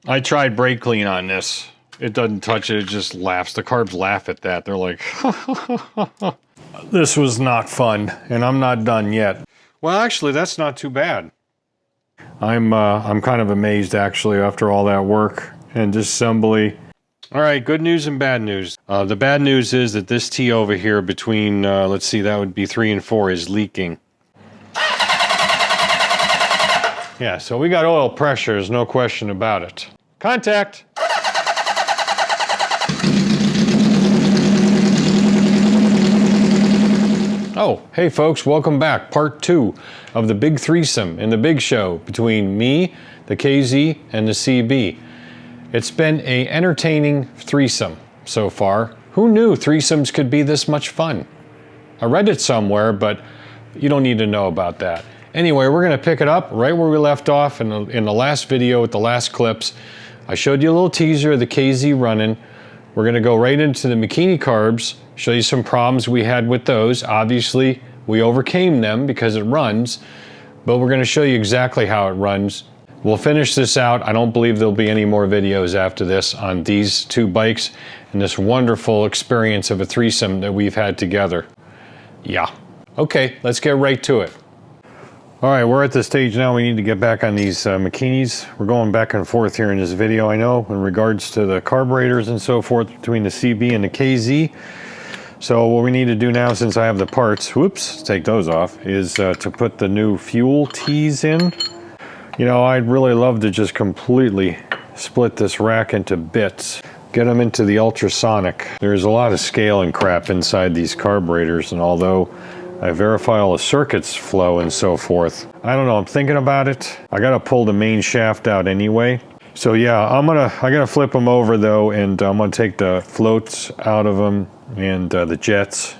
I tried brake clean on this. It doesn't touch it, it just laughs. The carbs laugh at that. They're like, this was not fun, and I'm not done yet. Well, actually, that's not too bad. I'm kind of amazed, actually, after all that work and disassembly. All right, good news and bad news. The bad news is that this T over here between, let's see, that would be 3 and 4 is leaking. Yeah, so we got oil pressure, there's no question about it. Contact! Oh, hey folks, welcome back. Part 2 of the big threesome in the big show between me, the KZ, and the CB. It's been an entertaining threesome so far. Who knew threesomes could be this much fun? I read it somewhere, but you don't need to know about that. Anyway, we're gonna pick it up right where we left off in the last video with the last clips. I showed you a little teaser of the KZ running. We're gonna go right into the bikini carbs, show you some problems we had with those. Obviously, we overcame them because it runs, but we're gonna show you exactly how it runs. We'll finish this out. I don't believe there'll be any more videos after this on these two bikes and this wonderful experience of a threesome that we've had together. Yeah. Okay, let's get right to it. All right, we're at the stage now we need to get back on these bikinis. We're going back and forth here in this video, I know, in regards to the carburetors and so forth between the CB and the KZ. So what we need to do now, since I have the parts, whoops, take those off, is to put the new fuel T's in. You know, I'd really love to just completely split this rack into bits, get them into the ultrasonic. There's a lot of scale and crap inside these carburetors, and although I verify all the circuits flow and so forth, I don't know, I'm thinking about it. I gotta pull the main shaft out anyway. So yeah, I gotta flip them over though, and I'm gonna take the floats out of them and the jets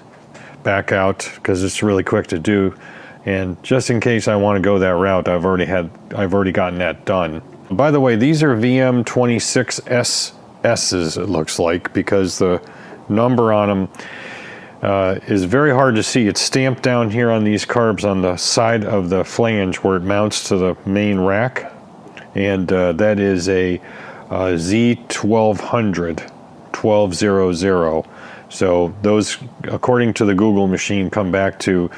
back out because it's really quick to do. And just in case I want to go that route, I've already gotten that done. By the way, these are VM26SS's, it looks like, because the number on them is very hard to see. It's stamped down here on these carbs on the side of the flange where it mounts to the main rack. And that is a Z1200, 1200. So those, according to the Google machine, come back to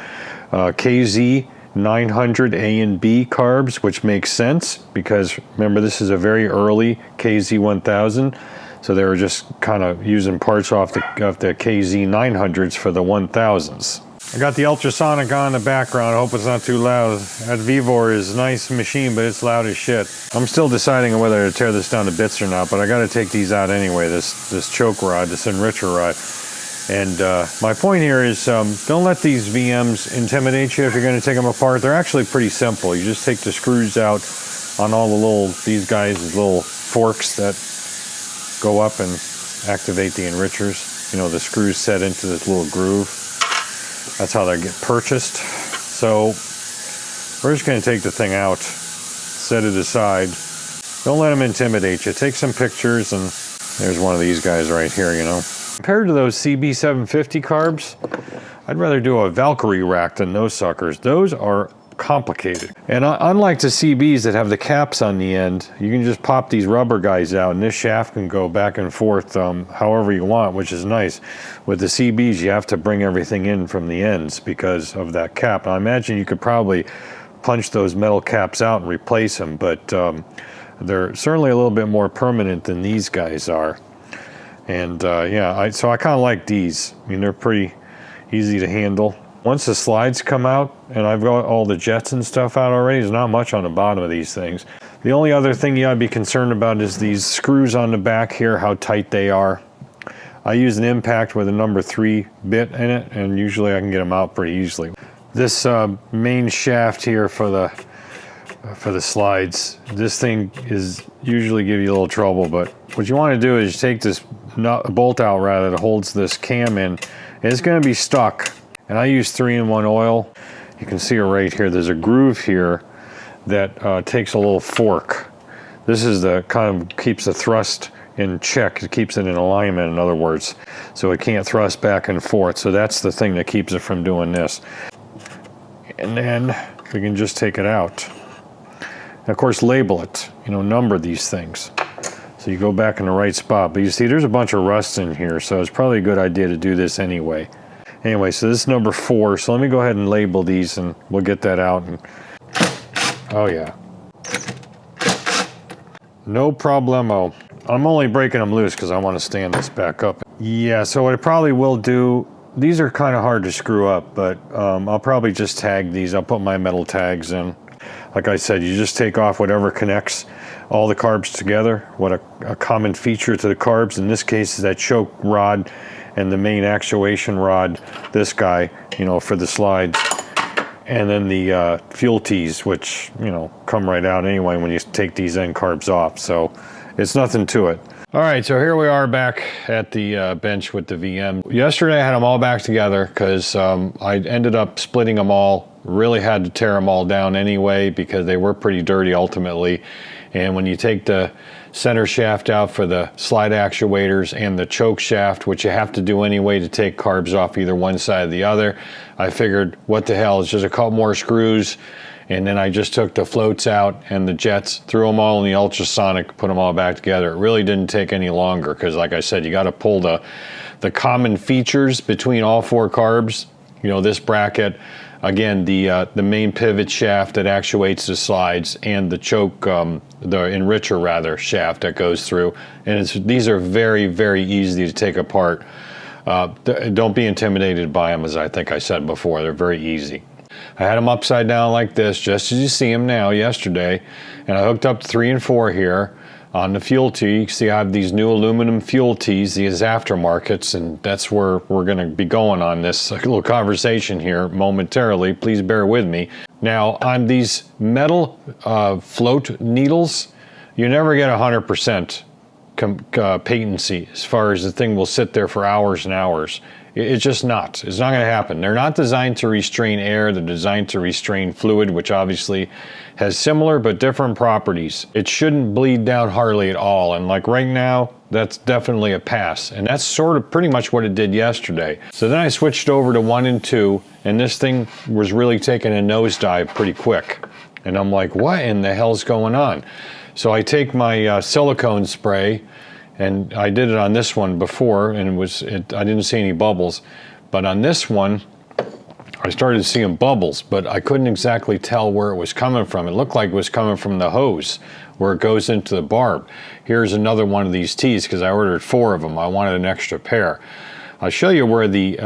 KZ 900 A and B carbs, which makes sense because remember this is a very early KZ 1000. So they were just kind of using parts off the KZ 900s for the 1000s. I got the ultrasonic on in the background. I hope it's not too loud. That Vivor is a nice machine, but it's loud as shit. I'm still deciding on whether to tear this down to bits or not, but I got to take these out anyway, this choke rod, this enricher rod. And my point here is don't let these VMs intimidate you if you're going to take them apart. They're actually pretty simple. You just take the screws out on all the these guys' little forks that go up and activate the enrichers. You know, the screws set into this little groove. That's how they get purchased. So we're just going to take the thing out, set it aside. Don't let them intimidate you. Take some pictures, and there's one of these guys right here, you know. Compared to those CB750 carbs, I'd rather do a Valkyrie rack than those suckers. Those are complicated. And unlike the CBs that have the caps on the end, you can just pop these rubber guys out and this shaft can go back and forth however you want, which is nice. With the CBs, you have to bring everything in from the ends because of that cap. Now, I imagine you could probably punch those metal caps out and replace them, but they're certainly a little bit more permanent than these guys are. And yeah, so I kind of like these. I mean, they're pretty easy to handle. Once the slides come out, and I've got all the jets and stuff out already, there's not much on the bottom of these things. The only other thing you gotta be concerned about is these screws on the back here, how tight they are. I use an impact with a number 3 bit in it, and usually I can get them out pretty easily. This main shaft here for the slides, this thing is usually give you a little trouble, but what you want to do is take this bolt out rather that holds this cam in, and it's going to be stuck. And I use 3-in-1 oil. You can see it right here. There's a groove here that takes a little fork. This is the kind of keeps the thrust in check. It keeps it in alignment, in other words, so it can't thrust back and forth. So that's the thing that keeps it from doing this. And then we can just take it out. And of course, label it, you know, number these things. So you go back in the right spot. But you see there's a bunch of rust in here, so it's probably a good idea to do this anyway. Anyway, so this is number 4. So let me go ahead and label these and we'll get that out. And oh yeah. No problemo. I'm only breaking them loose because I want to stand this back up. Yeah, so what I probably will do, these are kind of hard to screw up, but I'll probably just tag these. I'll put my metal tags in. Like I said, you just take off whatever connects all the carbs together. What a common feature to the carbs in this case is that choke rod and the main actuation rod, this guy, you know, for the slides. And then the fuel tees, which, you know, come right out anyway when you take these end carbs off. So it's nothing to it. All right, so here we are back at the bench with the VM. Yesterday I had them all back together because I ended up splitting them all. Really had to tear them all down anyway because they were pretty dirty ultimately. And when you take the center shaft out for the slide actuators and the choke shaft, which you have to do anyway to take carbs off either one side or the other, I figured what the hell, it's just a couple more screws. And then I just took the floats out and the jets, threw them all in the ultrasonic, put them all back together. It really didn't take any longer because, like I said, you got to pull the common features between all 4 carbs. You know, this bracket, again, the main pivot shaft that actuates the slides and the choke, the enricher rather, shaft that goes through. And these are very, very easy to take apart. Don't be intimidated by them, as I think I said before. They're very easy. I had them upside down like this, just as you see them now yesterday, and I hooked up 3 and 4 here on the fuel tee. You can see I have these new aluminum fuel tees, these aftermarkets, and that's where we're going to be going on this little conversation here momentarily. Please bear with me. Now, on these metal float needles, you never get 100% patency as far as the thing will sit there for hours and hours. It's just not. It's not going to happen. They're not designed to restrain air. They're designed to restrain fluid, which obviously has similar but different properties. It shouldn't bleed down hardly at all. And like right now, that's definitely a pass. And that's sort of pretty much what it did yesterday. So then I switched over to 1 and 2, and this thing was really taking a nosedive pretty quick. And I'm like, what in the hell's going on? So I take my silicone spray, and I did it on this one before, and I didn't see any bubbles. But on this one, I started seeing bubbles, but I couldn't exactly tell where it was coming from. It looked like it was coming from the hose where it goes into the barb. Here's another one of these tees because I ordered 4 of them. I wanted an extra pair. I'll show you where the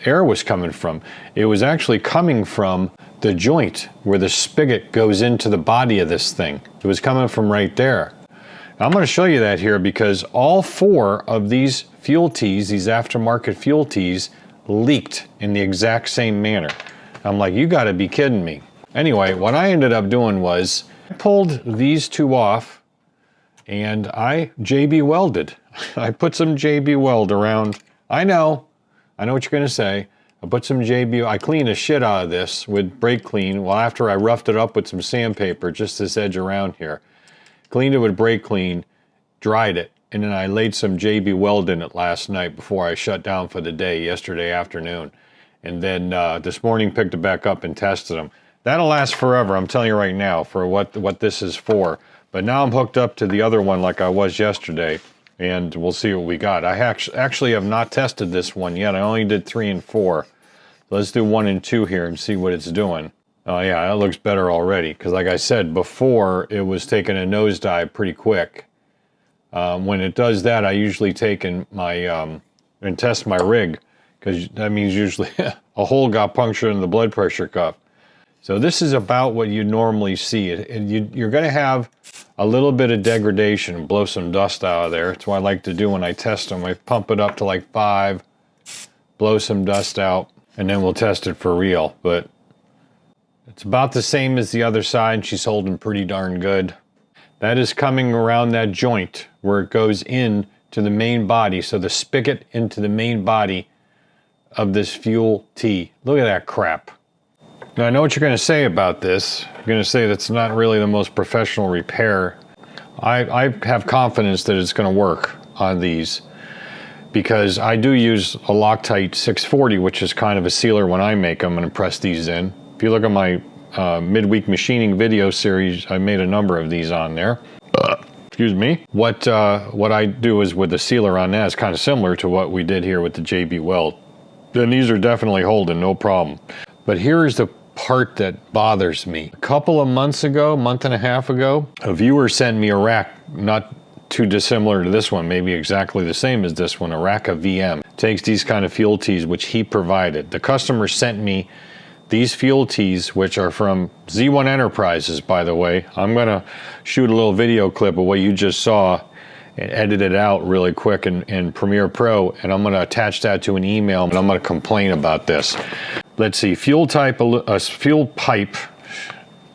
air was coming from. It was actually coming from the joint where the spigot goes into the body of this thing. It was coming from right there. I'm going to show you that here because all 4 of these fuel tees, these aftermarket fuel tees, leaked in the exact same manner. I'm like, you got to be kidding me. Anyway, what I ended up doing was I pulled these 2 off and I JB welded. I put some JB weld around. I know what you're going to say. I put some JB, I cleaned the shit out of this with brake clean. Well, after I roughed it up with some sandpaper, just this edge around here. Cleaned it with brake clean, dried it, and then I laid some JB weld in it last night before I shut down for the day yesterday afternoon. And then this morning picked it back up and tested them. That'll last forever, I'm telling you right now, for what this is for. But now I'm hooked up to the other one like I was yesterday, and we'll see what we got. I actually have not tested this one yet. I only did 3 and 4. So let's do 1 and 2 here and see what it's doing. Oh yeah, that looks better already. Because like I said before, it was taking a nosedive pretty quick. When it does that, I usually take in my and test my rig, because that means usually a hole got punctured in the blood pressure cuff. So this is about what you normally see. You're going to have a little bit of degradation, blow some dust out of there. That's what I like to do when I test them. I pump it up to like 5, blow some dust out, and then we'll test it for real. But it's about the same as the other side. She's holding pretty darn good. That is coming around that joint where it goes in to the main body. So the spigot into the main body of this fuel tee. Look at that crap. Now I know what you're going to say about this. You're going to say that's not really the most professional repair. I have confidence that it's going to work on these because I do use a Loctite 640, which is kind of a sealer when I make them and press these in. If you look at my midweek machining video series, I made a number of these on there. excuse me. What I do is with the sealer on that is kind of similar to what we did here with the JB Weld. Then these are definitely holding, no problem. But here's the part that bothers me. A couple of months ago, month and a half ago, a viewer sent me a rack, not too dissimilar to this one, maybe exactly the same as this one, a rack of VM. Takes these kind of fuel tees, which he provided. The customer sent me these fuel tees, which are from Z1 Enterprises, by the way. I'm gonna shoot a little video clip of what you just saw and edit it out really quick in Premiere Pro, and I'm gonna attach that to an email, and I'm gonna complain about this. Let's see, fuel pipe,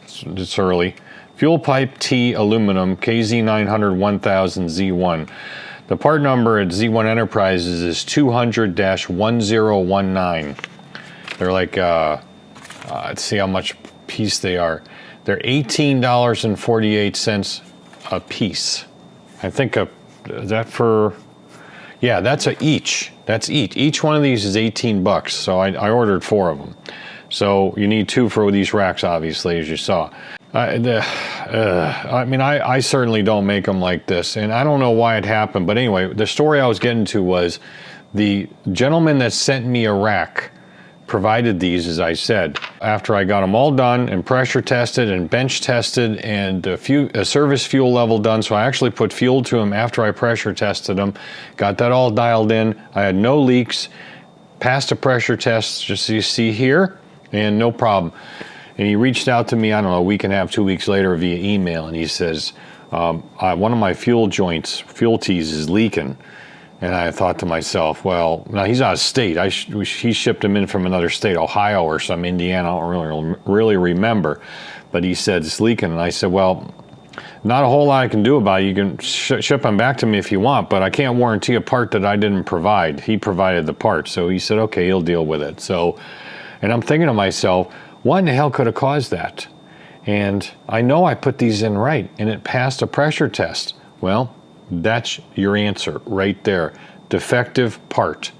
it's early. Fuel pipe T aluminum, KZ900 1000 Z1. The part number at Z1 Enterprises is 200-1019. They're like, let's see how much piece they are. They're $18.48 a piece. I think is that for, yeah, that's each. That's each. Each one of these is 18 bucks. So I ordered 4 of them. So you need 2 for these racks, obviously, as you saw. I mean, I certainly don't make them like this, and I don't know why it happened. But anyway, the story I was getting to was the gentleman that sent me a rack provided these, as I said, after I got them all done and pressure tested and bench tested and a service fuel level done. So I actually put fuel to them after I pressure tested them, got that all dialed in. I had no leaks, passed a pressure test, just so you see here, and no problem. And he reached out to me, I don't know, a week and a half, 2 weeks later via email, and he says, one of my fuel joints, fuel tees is leaking. And I thought to myself, well, now he's out of state. He shipped them in from another state, Ohio or some Indiana, I don't really remember. But he said, it's leaking. And I said, well, not a whole lot I can do about it. You can ship them back to me if you want, but I can't warranty a part that I didn't provide. He provided the part. So he said, okay, he'll deal with it. So, and I'm thinking to myself, what in the hell could have caused that? And I know I put these in right, and it passed a pressure test. Well, that's your answer right there. Defective part.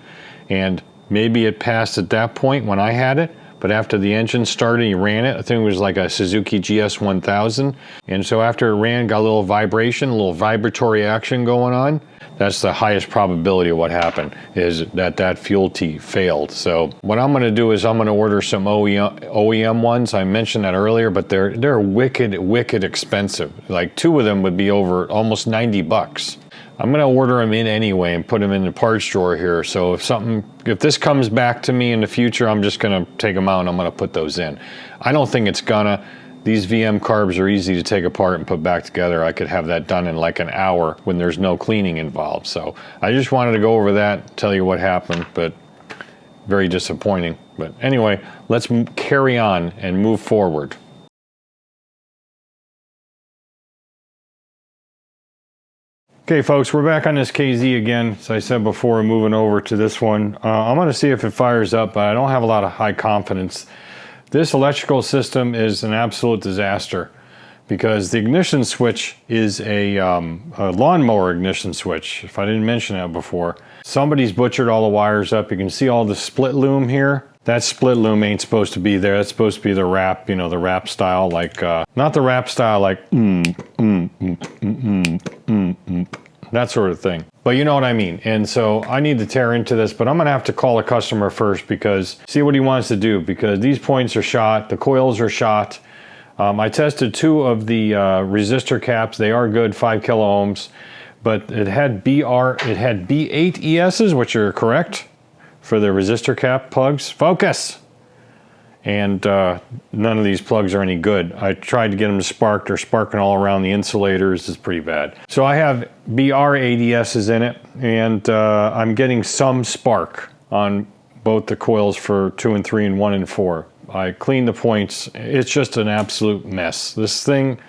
And maybe it passed at that point when I had it, but after the engine started, he ran it. I think it was like a Suzuki GS 1000. And so after it ran, got a little vibration, a little vibratory action going on. That's the highest probability of what happened, is that fuel tee failed. So what I'm gonna do is I'm gonna order some OEM ones. I mentioned that earlier, but they're wicked expensive. Like 2 of them would be over almost 90 bucks. I'm gonna order them in anyway and put them in the parts drawer here. So if this comes back to me in the future, I'm just gonna take them out and I'm gonna put those in. I don't think it's gonna. These VM carbs are easy to take apart and put back together. I could have that done in like an hour when there's no cleaning involved. So I just wanted to go over that, tell you what happened, but very disappointing. But anyway, let's carry on and move forward. Okay, folks, we're back on this KZ again. As I said before, we're moving over to this one. I'm going to see if it fires up, but I don't have a lot of high confidence. This electrical system is an absolute disaster because the ignition switch is a lawnmower ignition switch, if I didn't mention that before. Somebody's butchered all the wires up. You can see all the split loom here. That split loom ain't supposed to be there. That's supposed to be the wrap, you know, the wrap style, like, not the wrap style like, that sort of thing. But you know what I mean. And so I need to tear into this, but I'm gonna have to call a customer first because see what he wants to do, because these points are shot, the coils are shot. I tested 2 of the resistor caps. They are good, 5 kilo ohms, but it had B8 ESs, which are correct for the resistor cap plugs. Focus! And none of these plugs are any good. I tried to get them to spark. They're sparking all around the insulators. It's pretty bad. So I have BR ADSs in it, and I'm getting some spark on both the coils for 2 and 3 and 1 and 4. I cleaned the points. It's just an absolute mess. This thing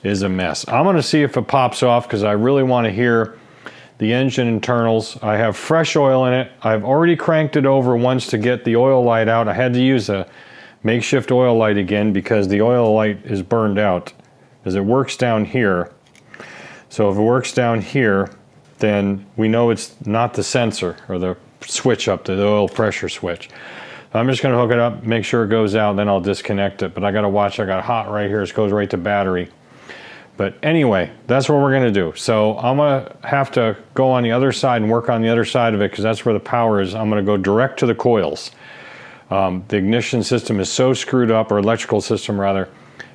is a mess. I'm gonna see if it pops off because I really want to hear the engine internals. I have fresh oil in it. I've already cranked it over once to get the oil light out. I had to use a makeshift oil light again because the oil light is burned out as it works down here. So if it works down here, then we know it's not the sensor or the switch up to the oil pressure switch. I'm just gonna hook it up, make sure it goes out, then I'll disconnect it. But I gotta watch, I got hot right here, it goes right to battery. But anyway, that's what we're going to do. So I'm going to have to go on the other side and work on the other side of it because that's where the power is. I'm going to go direct to the coils. The ignition system is so screwed up, or electrical system rather.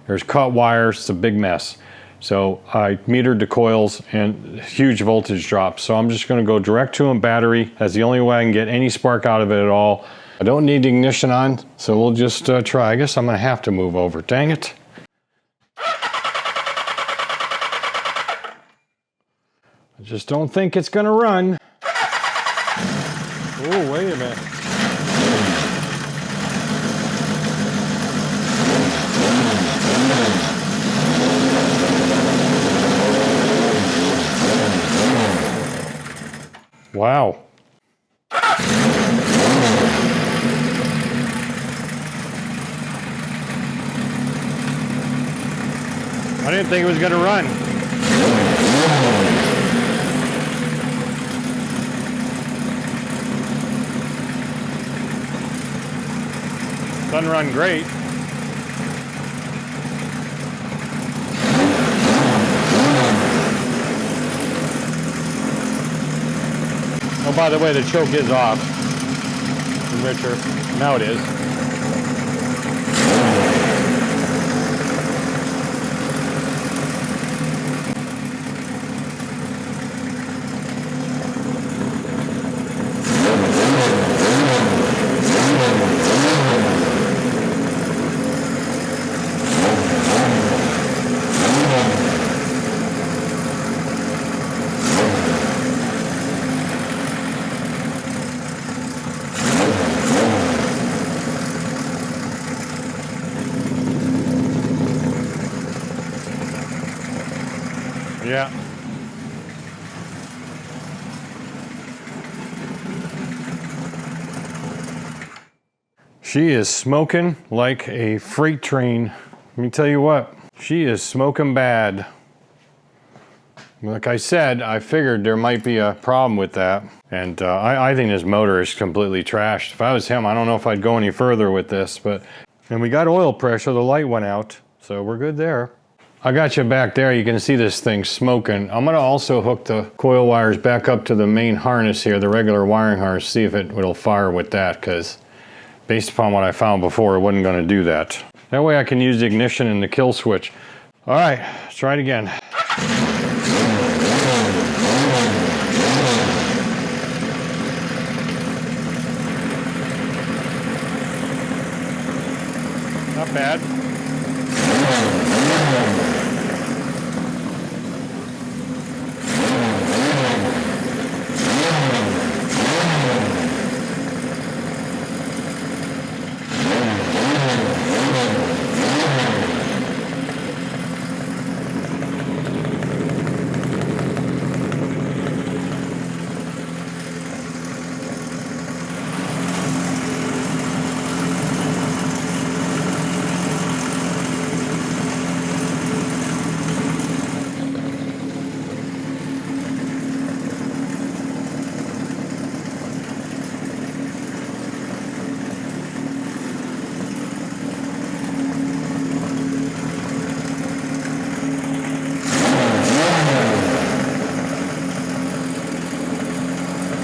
There's cut wires, it's a big mess. So I metered the coils and huge voltage drop. So I'm just going to go direct to them, battery. That's the only way I can get any spark out of it at all. I don't need the ignition on, so we'll just try. I guess I'm going to have to move over. Dang it. I just don't think it's going to run. Oh, wait a minute. Wow. I didn't think it was going to run. Doesn't run great. Oh, by the way, the choke is off. Richer. Now it is. Yeah. She is smoking like a freight train. Let me tell you what, she is smoking bad. Like I said, I figured there might be a problem with that. And I think this motor is completely trashed. If I was him, I don't know if I'd go any further with this, but... And we got oil pressure, the light went out, so we're good there. I got you back there, you can see this thing smoking. I'm gonna also hook the coil wires back up to the main harness here, the regular wiring harness, see if it'll fire with that, because based upon what I found before, it wasn't gonna do that. That way I can use the ignition and the kill switch. All right, let's try it again. Not bad.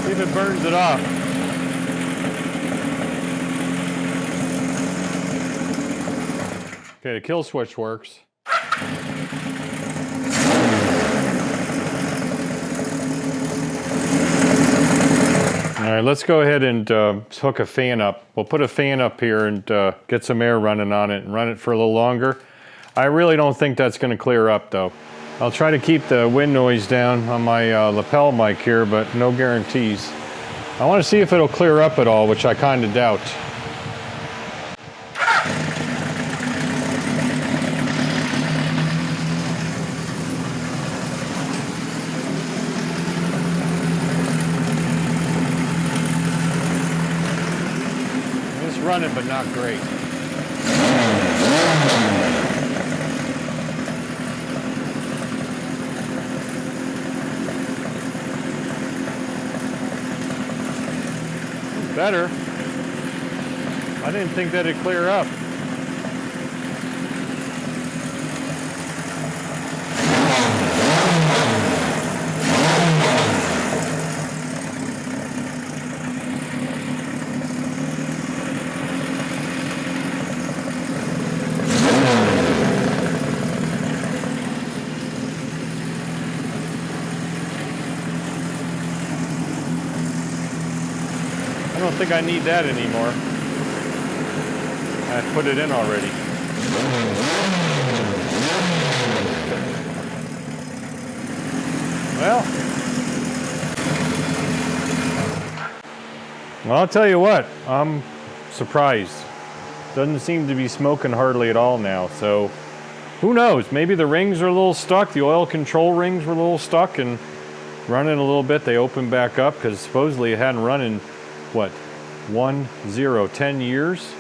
See if it burns it off. Okay, the kill switch works. All right, let's go ahead and hook a fan up. We'll put a fan up here and get some air running on it and run it for a little longer. I really don't think that's going to clear up though. I'll try to keep the wind noise down on my lapel mic here, but no guarantees. I want to see if it'll clear up at all, which I kind of doubt. It's running, but not great. Better. I didn't think that'd clear up. don't think I need that anymore. I put it in already. Well, I'll tell you what, I'm surprised. Doesn't seem to be smoking hardly at all now, so who knows? Maybe the rings are a little stuck, the oil control rings were a little stuck, and running a little bit, they opened back up, because supposedly it hadn't run in, what, 10 years?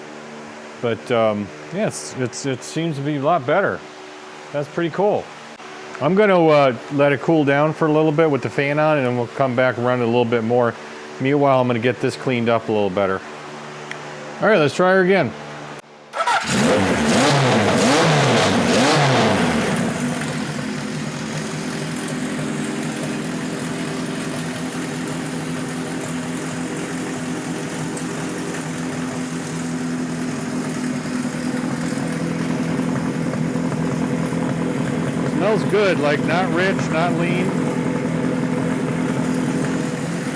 But yeah, it seems to be a lot better. That's pretty cool. I'm going to let it cool down for a little bit with the fan on, and then we'll come back and run it a little bit more. Meanwhile, I'm going to get this cleaned up a little better. All right, let's try her again. Smells good, like not rich, not lean.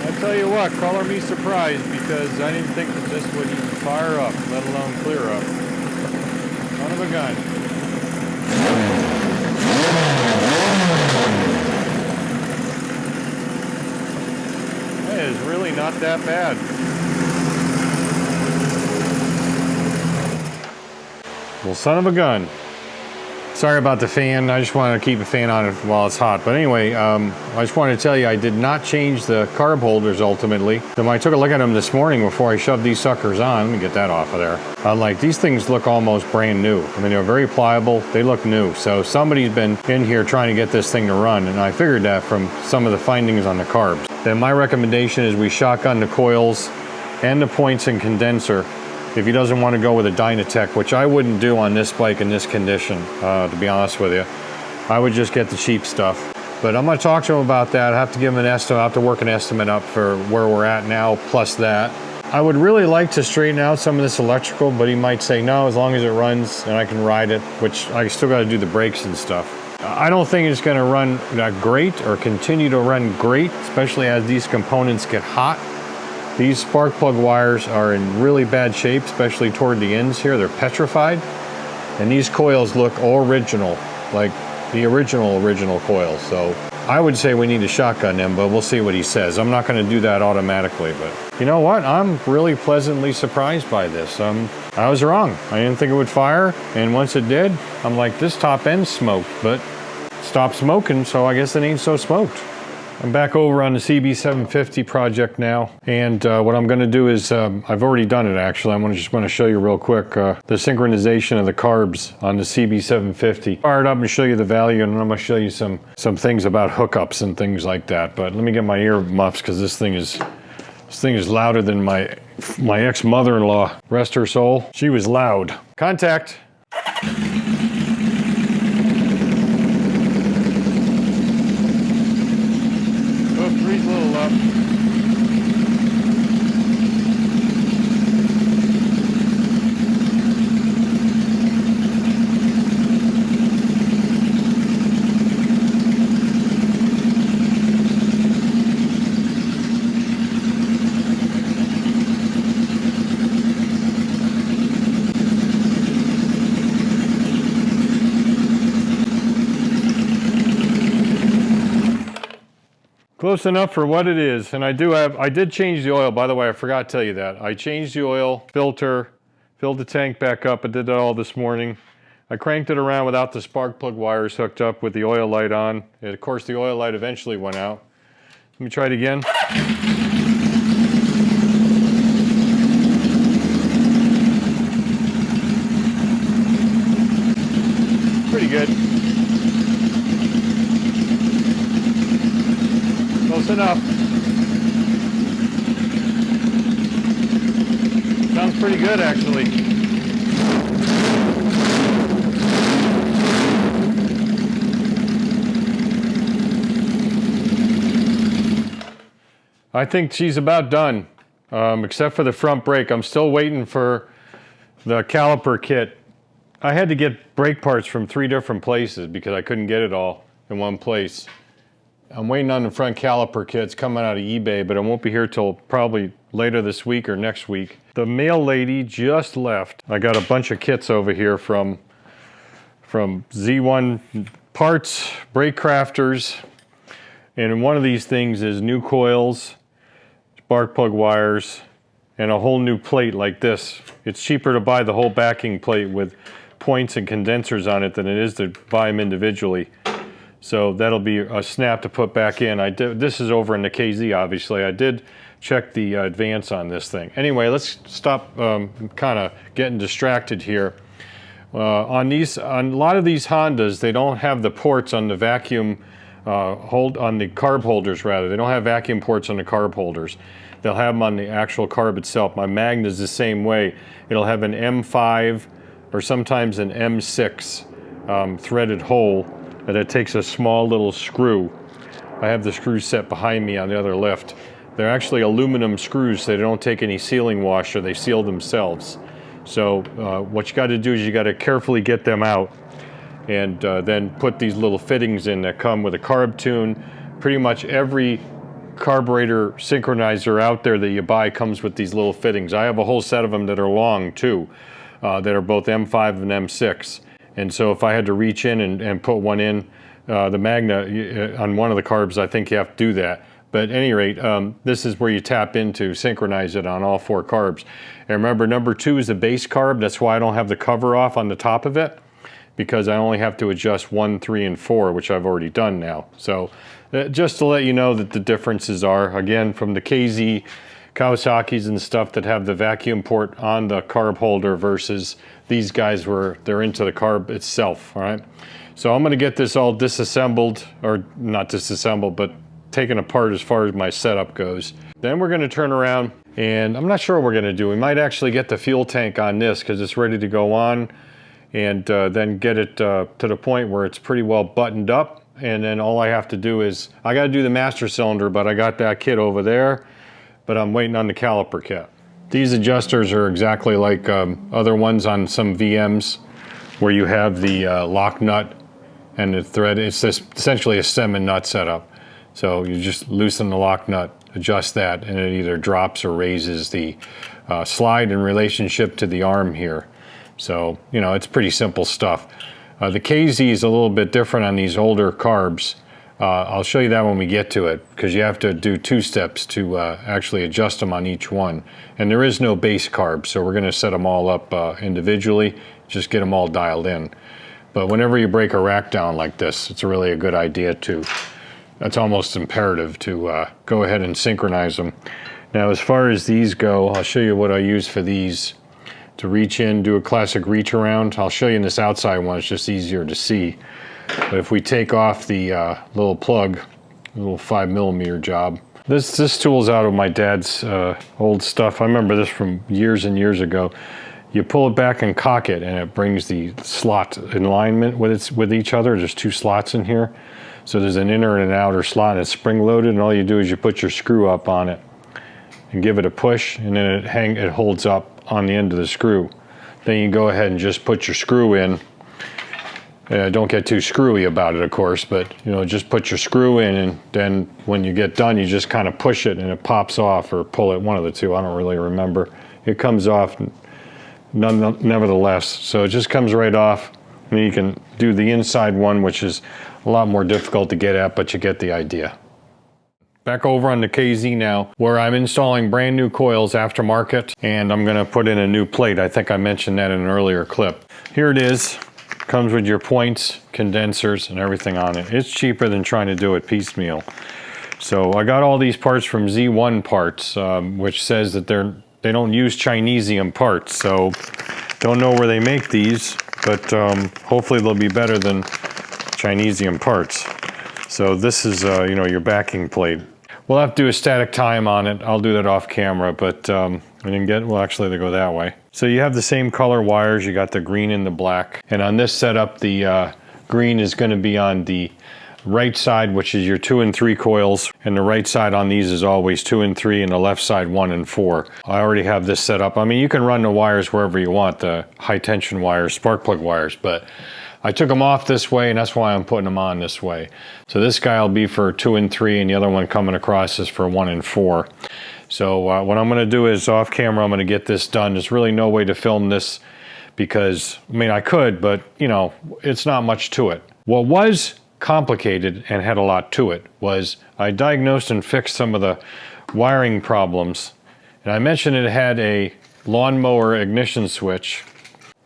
I tell you what, color me surprised, because I didn't think that this would even fire up, let alone clear up. Son of a gun. That is really not that bad. Well, son of a gun. Sorry about the fan. I just wanted to keep a fan on it while it's hot. But anyway, I just wanted to tell you I did not change the carb holders ultimately. Then I took a look at them this morning before I shoved these suckers on. Let me get that off of there. Like, these things look almost brand new. I mean, they're very pliable. They look new. So somebody's been in here trying to get this thing to run, and I figured that from some of the findings on the carbs. Then my recommendation is we shotgun the coils and the points and condenser. If he doesn't want to go with a Dynatech, which I wouldn't do on this bike in this condition, to be honest with you, I would just get the cheap stuff. But I'm going to talk to him about that. I have to give him an estimate. I have to work an estimate up for where we're at now, plus that. I would really like to straighten out some of this electrical, but he might say no, as long as it runs and I can ride it, which I still got to do the brakes and stuff. I don't think it's going to run that great or continue to run great, especially as these components get hot. These spark plug wires are in really bad shape, especially toward the ends here. They're petrified. And these coils look original, like the original coils. So I would say we need to shotgun them, but we'll see what he says. I'm not going to do that automatically, but you know what? I'm really pleasantly surprised by this. I was wrong. I didn't think it would fire. And once it did, I'm like, this top end smoked, but stopped smoking. So I guess it ain't so smoked. I'm back over on the CB750 project now, and what I'm going to do is, I've already done it actually. I'm just going to show you real quick the synchronization of the carbs on the CB750. Fire it up and show you the value, and I'm going to show you some things about hookups and things like that. But let me get my ear muffs, because this thing is louder than my ex-mother-in-law. Rest her soul. She was loud. Contact. Three's a little up. Close enough for what it is, and I did change the oil, by the way. I forgot to tell you that. I changed the oil filter, filled the tank back up. I did that all this morning. I cranked it around without the spark plug wires hooked up with the oil light on. And of course, the oil light eventually went out. Let me try it again. Pretty good. Close enough. Sounds pretty good, actually. I think she's about done, except for the front brake. I'm still waiting for the caliper kit. I had to get brake parts from 3 different places because I couldn't get it all in one place. I'm waiting on the front caliper kits coming out of eBay, but it won't be here till probably later this week or next week. The mail lady just left. I got a bunch of kits over here from Z1 Parts, Brake Crafters, and one of these things is new coils, spark plug wires, and a whole new plate like this. It's cheaper to buy the whole backing plate with points and condensers on it than it is to buy them individually. So that'll be a snap to put back in. This is over in the KZ, obviously. I did check the advance on this thing. Anyway, let's stop kind of getting distracted here. On a lot of these Hondas, they don't have the ports on the vacuum on the carb holders rather. They don't have vacuum ports on the carb holders. They'll have them on the actual carb itself. My Magna is the same way. It'll have an M5 or sometimes an M6 threaded hole that it takes a small little screw. I have the screw set behind me on the other lift. They're actually aluminum screws, so they don't take any sealing washer. They seal themselves. So what you got to do is you got to carefully get them out and then put these little fittings in that come with a carb tune. Pretty much every carburetor synchronizer out there that you buy comes with these little fittings. I have a whole set of them that are long too, that are both M5 and M6. And so if I had to reach in and put one in, the Magna, on one of the carbs, I think you have to do that. But at any rate, this is where you tap into synchronize it on all 4 carbs. And remember, number 2 is the base carb. That's why I don't have the cover off on the top of it, because I only have to adjust 1, 3, and 4, which I've already done now. So just to let you know that the differences are, again, from the KZ, Kawasaki's and stuff that have the vacuum port on the carb holder versus these guys where they're into the carb itself, all right? So I'm gonna get this all disassembled, or not disassembled, but taken apart as far as my setup goes. Then we're gonna turn around, and I'm not sure what we're gonna do. We might actually get the fuel tank on this because it's ready to go on, and then get it to the point where it's pretty well buttoned up. And then all I have to do is, I gotta do the master cylinder, but I got that kit over there, but I'm waiting on the caliper kit. These adjusters are exactly like other ones on some VMs where you have the lock nut and the thread. It's essentially a stem and nut setup. So you just loosen the lock nut, adjust that, and it either drops or raises the slide in relationship to the arm here. So, you know, it's pretty simple stuff. The KZ is a little bit different on these older carbs. I'll show you that when we get to it, because you have to do 2 steps to actually adjust them on each one. And there is no base carb, so we're gonna set them all up individually, just get them all dialed in. But whenever you break a rack down like this, it's really a good idea to, that's almost imperative to go ahead and synchronize them. Now, as far as these go, I'll show you what I use for these. To reach in, do a classic reach around. I'll show you in this outside one, it's just easier to see. But if we take off the little plug, a little 5mm job. This tool's out of my dad's old stuff. I remember this from years and years ago. You pull it back and cock it, and it brings the slot in alignment with each other. There's 2 slots in here. So there's an inner and an outer slot, and it's spring loaded, and all you do is you put your screw up on it and give it a push, and then it holds up on the end of the screw. Then you go ahead and just put your screw in. Don't get too screwy about it, of course, but you know, just put your screw in, and then when you get done, you just kind of push it and it pops off, or pull it, one of the two, I don't really remember. It comes off nevertheless, so it just comes right off. And you can do the inside one, which is a lot more difficult to get at, but you get the idea. Back over on the KZ now, where I'm installing brand new coils aftermarket, and I'm gonna put in a new plate. I think I mentioned that in an earlier clip. Here it is. Comes with your points, condensers, and everything on it. It's cheaper than trying to do it piecemeal. So I got all these parts from Z1 Parts, which says that they don't use Chinesium parts. So don't know where they make these, but hopefully they'll be better than Chinesium parts. So this is you know, your backing plate. We'll have to do a static time on it. I'll do that off camera, but I didn't get, well, actually they go that way. So you have the same color wires. You got the green and the black. And on this setup, the green is going to be on the right side, which is your 2 and 3 coils. And the right side on these is always 2 and 3, and the left side 1 and 4. I already have this set up. I mean, you can run the wires wherever you want, the high tension wires, spark plug wires, but I took them off this way, and that's why I'm putting them on this way. So this guy will be for 2 and 3, and the other one coming across is for 1 and 4. So what I'm going to do is off camera, I'm going to get this done. There's really no way to film this because, I mean, I could, but you know, it's not much to it. What was complicated and had a lot to it was I diagnosed and fixed some of the wiring problems. And I mentioned it had a lawnmower ignition switch.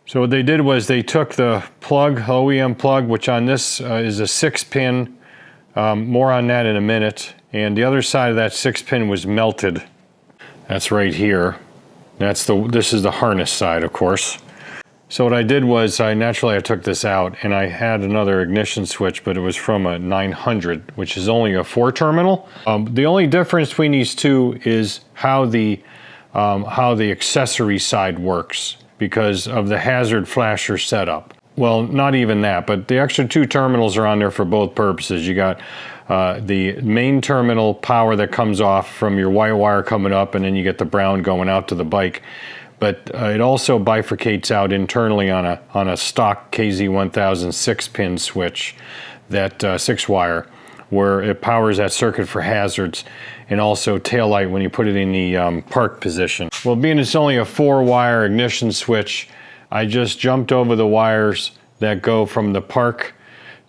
So what they did was they took the plug, OEM plug, which on this is a 6-pin, more on that in a minute, and the other side of that 6-pin was melted. That's right here. This is the harness side, of course. So what I did was I took this out and I had another ignition switch, but it was from a 900, which is only a 4-terminal. The only difference between these two is how the accessory side works because of the hazard flasher setup. Well, not even that, but the extra 2 terminals are on there for both purposes. You got the main terminal power that comes off from your white wire coming up, and then you get the brown going out to the bike. But it also bifurcates out internally on a stock KZ1000 6-pin switch, that 6-wire, where it powers that circuit for hazards and also taillight when you put it in the park position. Well, being it's only a 4-wire ignition switch, I just jumped over the wires that go from the park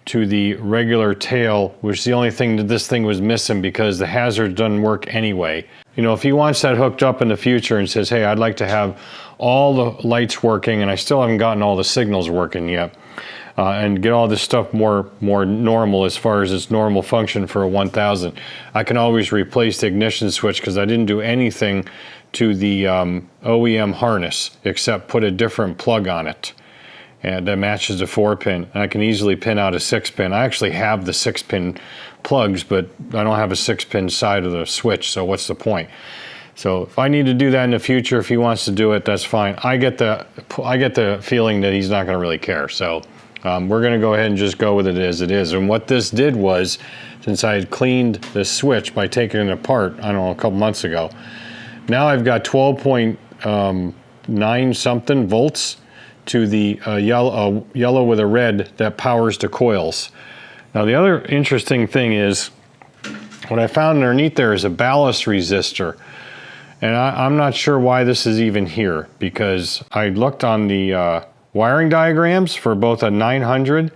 to the regular tail, which is the only thing that this thing was missing because the hazard doesn't work anyway. You know, if he wants that hooked up in the future and says, hey, I'd like to have all the lights working and I still haven't gotten all the signals working yet, and get all this stuff more normal as far as its normal function for a 1000, I can always replace the ignition switch because I didn't do anything to the OEM harness except put a different plug on it. And that matches the 4-pin. I can easily pin out a 6-pin. I actually have the 6-pin plugs, but I don't have a 6-pin side of the switch, so what's the point? So if I need to do that in the future, if he wants to do it, that's fine. I get the feeling that he's not going to really care. So we're going to go ahead and just go with it as it is. And what this did was, since I had cleaned the switch by taking it apart, I don't know, a couple months ago, now I've got 12.9 something volts to the yellow with a red that powers the coils. Now the other interesting thing is, what I found underneath there is a ballast resistor. And I'm not sure why this is even here, because I looked on the wiring diagrams for both a 900,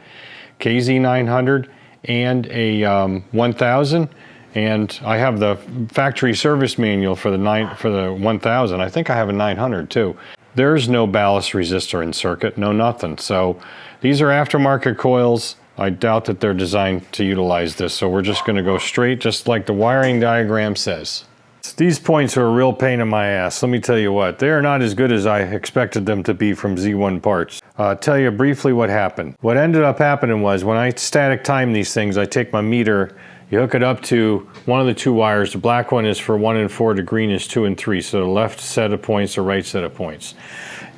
KZ900, and a 1000, and I have the factory service manual for the 1000. I think I have a 900 too. There's no ballast resistor in circuit, no nothing. So these are aftermarket coils. I doubt that they're designed to utilize this, so we're just going to go straight, just like the wiring diagram says. These points are a real pain in my ass. Let me tell you what, they are not as good as I expected them to be from Z1 Parts. Tell you briefly what happened. What ended up happening was, when I static time these things, I take my meter, you hook it up to one of the 2 wires. The black one is for 1 and 4, the green is 2 and 3. So the left set of points, the right set of points.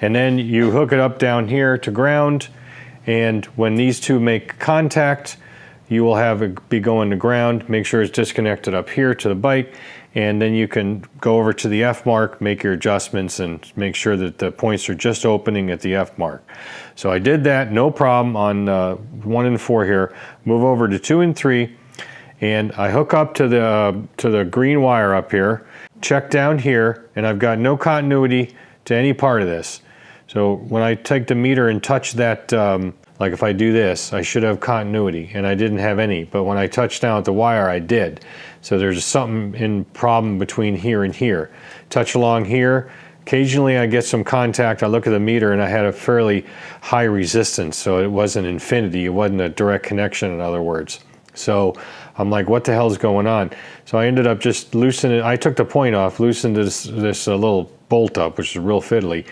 And then you hook it up down here to ground, and when these 2 make contact, you will have it be going to ground. Make sure it's disconnected up here to the bike, and then you can go over to the F mark, make your adjustments, and make sure that the points are just opening at the F mark. So I did that, no problem, on 1 and 4 here. Move over to 2 and 3, and I hook up to the green wire up here, check down here, and I've got no continuity to any part of this. So when I take the meter and touch that, like if I do this, I should have continuity, and I didn't have any. But when I touched down at the wire, I did. So there's something in problem between here and here. Touch along here. Occasionally I get some contact. I look at the meter and I had a fairly high resistance, so it wasn't infinity. It wasn't a direct connection, in other words. So I'm like, what the hell's going on? So I ended up just loosening it. I took the point off, loosened this little bolt up, which is real fiddly,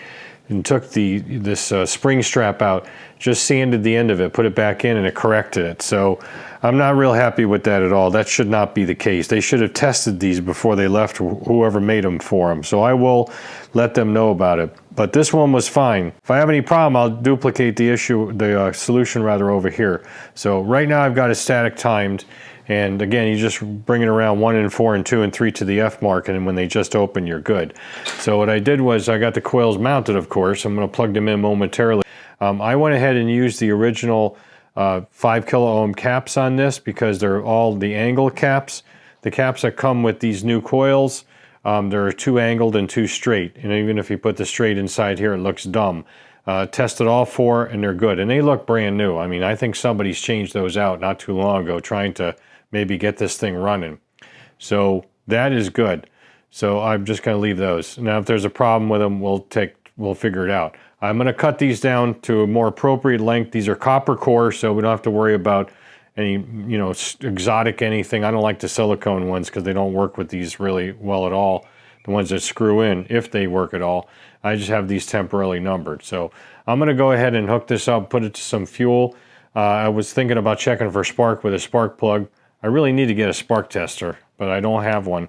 and took this spring strap out, just sanded the end of it, put it back in, and it corrected it. So I'm not real happy with that at all. That should not be the case. They should have tested these before they left, whoever made them for them. So I will let them know about it. But this one was fine. If I have any problem, I'll duplicate the solution rather over here. So right now I've got it static timed. And again, you just bring it around 1 and 4 and 2 and 3 to the F mark, and when they just open, you're good. So what I did was I got the coils mounted, of course. I'm going to plug them in momentarily. I went ahead and used the original 5 kilo ohm caps on this because they're all the angle caps. The caps that come with these new coils There are two angled and two straight, and even if you put the straight inside here, it looks dumb. Tested all four, and they're good, and they look brand new. I mean, I think somebody's changed those out not too long ago, trying to maybe get this thing running. So that is good. So I'm just going to leave those. Now, if there's a problem with them, we'll figure it out. I'm going to cut these down to a more appropriate length. These are copper core, so we don't have to worry about any, exotic anything. I don't like the silicone ones because they don't work with these really well at all. The ones that screw in, if they work at all. I just have these temporarily numbered. So I'm going to go ahead and hook this up, put it to some fuel. I was thinking about checking for spark with a spark plug. I really need to get a spark tester, but I don't have one.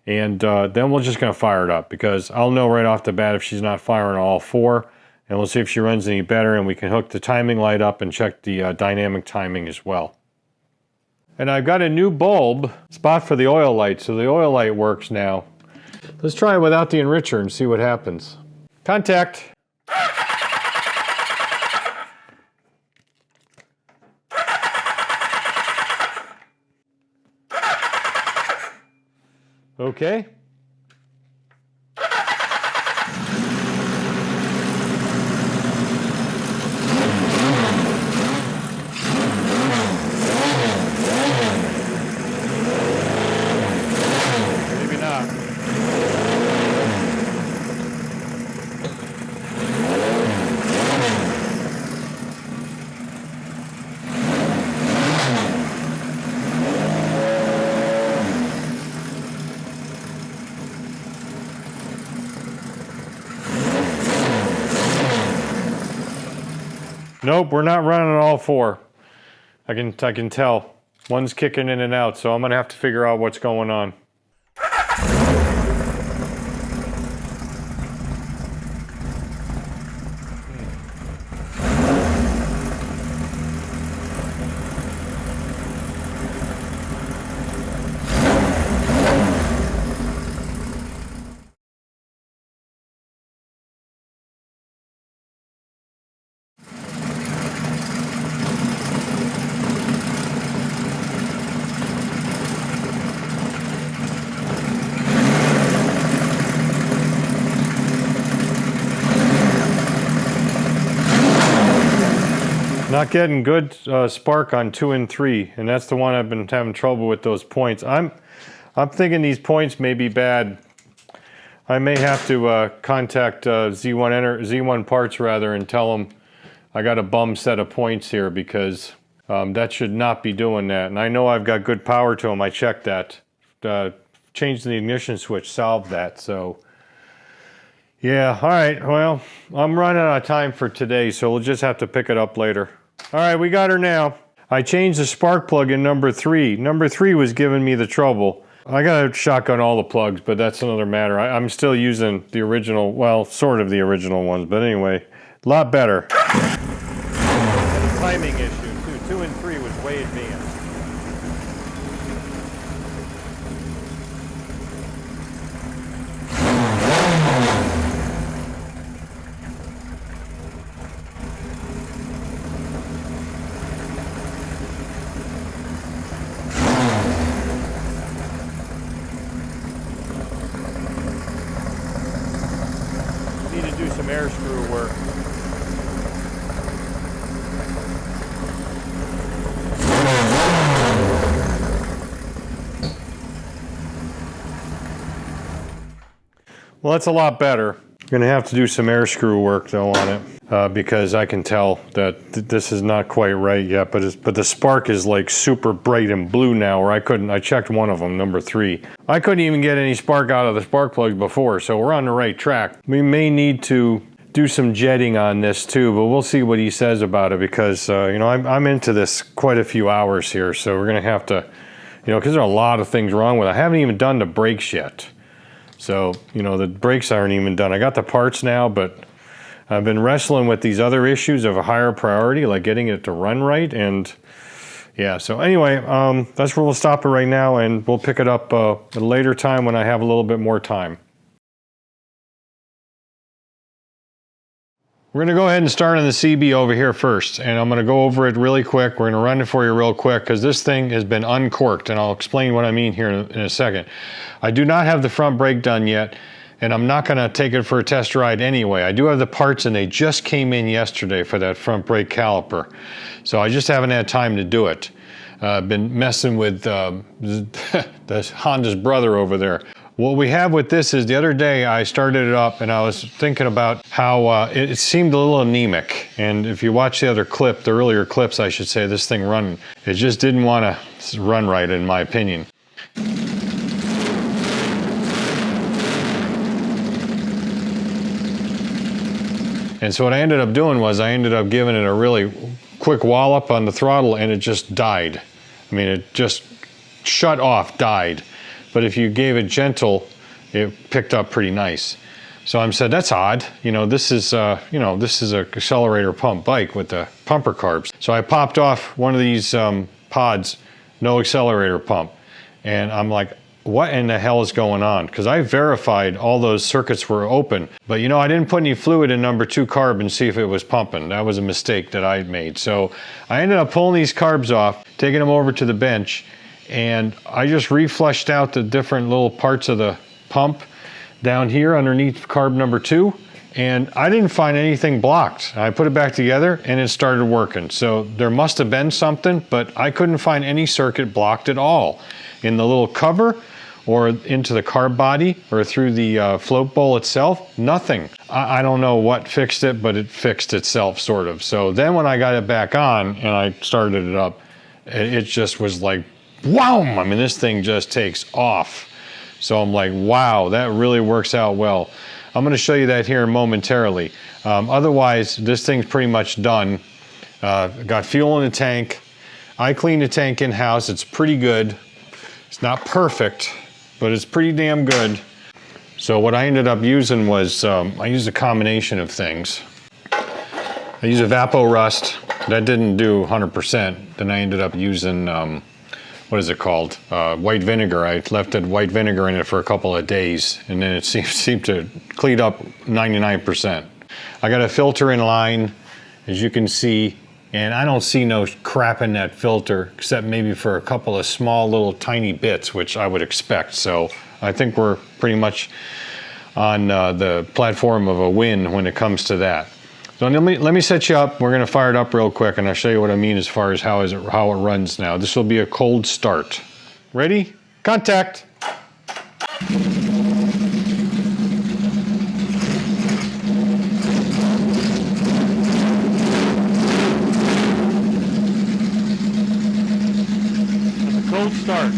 And then we're just going to fire it up, because I'll know right off the bat if she's not firing all four, and we'll see if she runs any better, and we can hook the timing light up and check the dynamic timing as well. And I've got a new bulb spot for the oil light, so the oil light works now. Let's try it without the enricher and see what happens. Contact. Okay. Maybe not. Nope, we're not running all four. I can tell. One's kicking in and out, so I'm gonna have to figure out what's going on. Not getting good spark on 2 and 3, and that's the one I've been having trouble with, those points. I'm thinking these points may be bad. I may have to contact Z1 Parts rather, and tell them I got a bum set of points here, because that should not be doing that. And I know I've got good power to them. I checked that. Changed the ignition switch, solved that. So yeah, all right. Well, I'm running out of time for today, so we'll just have to pick it up later. All right, we got her now. I changed the spark plug in number 3. Number 3 was giving me the trouble. I got to shotgun all the plugs, but that's another matter. I'm still using the original, well, sort of the original ones, but anyway, a lot better. And a timing issue, too. 2 and 3 was way advanced. Some air screw work. Well, that's a lot better. Gonna have to do some air screw work though on it, because I can tell that this is not quite right yet, but the spark is like super bright and blue now, where I checked one of them, number 3. I couldn't even get any spark out of the spark plugs before, so we're on the right track. We may need to do some jetting on this too, but we'll see what he says about it, because I'm into this quite a few hours here, so we're gonna have to, because there are a lot of things wrong with it. I haven't even done the brakes yet. So, the brakes aren't even done. I got the parts now, but I've been wrestling with these other issues of a higher priority, like getting it to run right. And yeah, so anyway, that's where we'll stop it right now, and we'll pick it up at a later time when I have a little bit more time. We're going to go ahead and start on the CB over here first, and I'm going to go over it really quick. We're going to run it for you real quick because this thing has been uncorked, and I'll explain what I mean here in a second. I do not have the front brake done yet, and I'm not going to take it for a test ride anyway. I do have the parts, and they just came in yesterday for that front brake caliper, so I just haven't had time to do it. I've been messing with the Honda's brother over there. What we have with this is the other day I started it up and I was thinking about how it seemed a little anemic. And if you watch the other clip, the earlier clips I should say, this thing running, it just didn't want to run right in my opinion. And so what I ended up doing was I ended up giving it a really quick wallop on the throttle and it just died. I mean, it just shut off, died. But if you gave it gentle, it picked up pretty nice. So I said, that's odd. You know, this is this is a accelerator pump bike with the pumper carbs. So I popped off one of these pods, no accelerator pump. And I'm like, what in the hell is going on? Because I verified all those circuits were open. But you know, I didn't put any fluid in number 2 carb and see if it was pumping. That was a mistake that I made. So I ended up pulling these carbs off, taking them over to the bench, and I just reflushed out the different little parts of the pump down here underneath carb number 2, and I didn't find anything blocked. I put it back together and it started working. So there must have been something, but I couldn't find any circuit blocked at all in the little cover or into the carb body or through the float bowl itself. Nothing. I don't know what fixed it, but it fixed itself sort of. So then when I got it back on and I started it up, it just was like, wow, I mean, this thing just takes off. So I'm like, wow, that really works out well. I'm gonna show you that here momentarily. Otherwise, this thing's pretty much done. Got fuel in the tank. I cleaned the tank in-house. It's pretty good. It's not perfect, but it's pretty damn good. So what I ended up using was, I used a combination of things. I used Evapo-Rust. That didn't do 100%. Then I ended up using, what is it called? White vinegar. I left it white vinegar in it for a couple of days, and then it seemed to clean up 99%. I got a filter in line, as you can see, and I don't see no crap in that filter, except maybe for a couple of small little tiny bits, which I would expect. So I think we're pretty much on the platform of a win when it comes to that. So let me set you up. We're going to fire it up real quick, and I'll show you what I mean as far as how it runs now. This will be a cold start. Ready? Contact. It's a cold start.